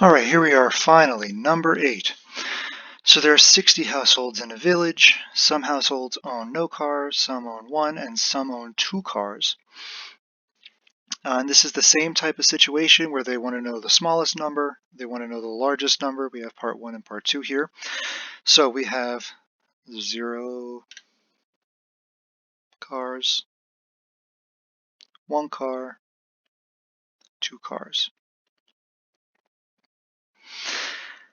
All right, here we are finally, number 8. So there are 60 households in a village. Some households own no cars, some own one, and some own 2 cars. And this is the same type of situation where they want to know the smallest number, they want to know the largest number. We have part 1 and part 2 here. So we have 0 cars, 1 car, 2 cars.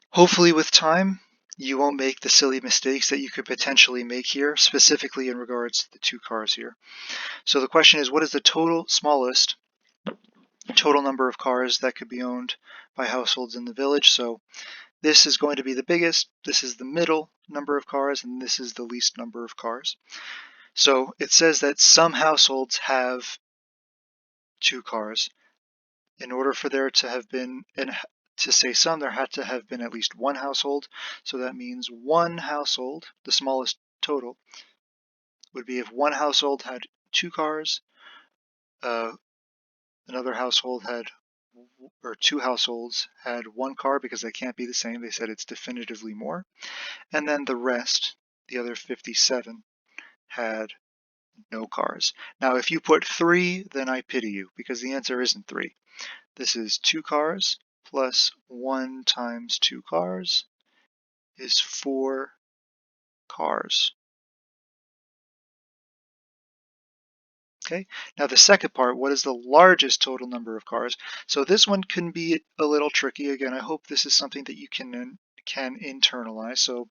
Hopefully with time, you won't make the silly mistakes that you could potentially make here, specifically in regards to the 2 cars here. So the question is, what is the smallest total number of cars that could be owned by households in the village? So this is going to be the biggest, this is the middle number of cars, and this is the least number of cars. So it says that some households have 2 cars. In order for there to have been, and to say some, there had to have been at least 1 household. So that means 1 household, the smallest total, would be if 1 household had 2 cars, another household had, or 2 households had 1 car, because they can't be the same. They said it's definitively more. And then the rest, the other 57, had no cars. Now, if you put 3, then I pity you, because the answer isn't 3. This is 2 cars plus 1 times 2 cars is 4 cars. Okay, now the second part, what is the largest total number of cars? So this one can be a little tricky. Again, I hope this is something that you can internalize. So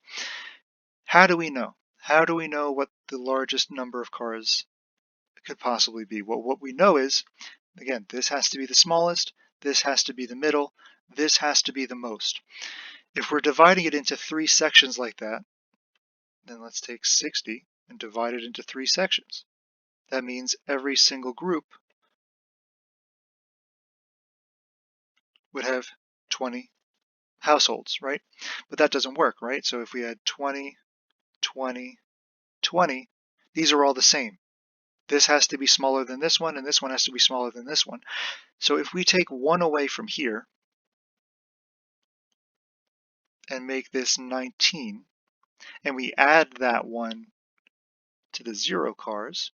how do we know? How do we know what the largest number of cars could possibly be? Well, what we know is, again, this has to be the smallest, this has to be the middle, this has to be the most. If we're dividing it into 3 sections like that, then let's take 60 and divide it into 3 sections. That means every single group would have 20 households, right? But that doesn't work, right? So if we had 20, 20, 20, these are all the same. This has to be smaller than this one, and this one has to be smaller than this one. So if we take 1 away from here and make this 19, and we add that 1 to the 0 cars,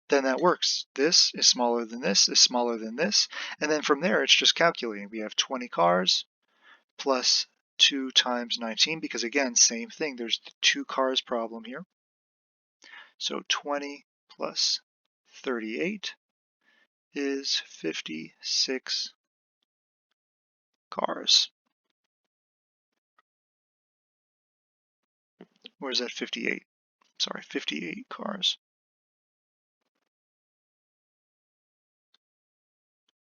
then that works. This is smaller than this, is smaller than this, and then from there it's just calculating. We have 20 cars plus 2 times 19, because again, same thing, there's the 2 cars problem here. So 20 plus 38 is 56 cars. Or is that 58? Sorry, 58 cars.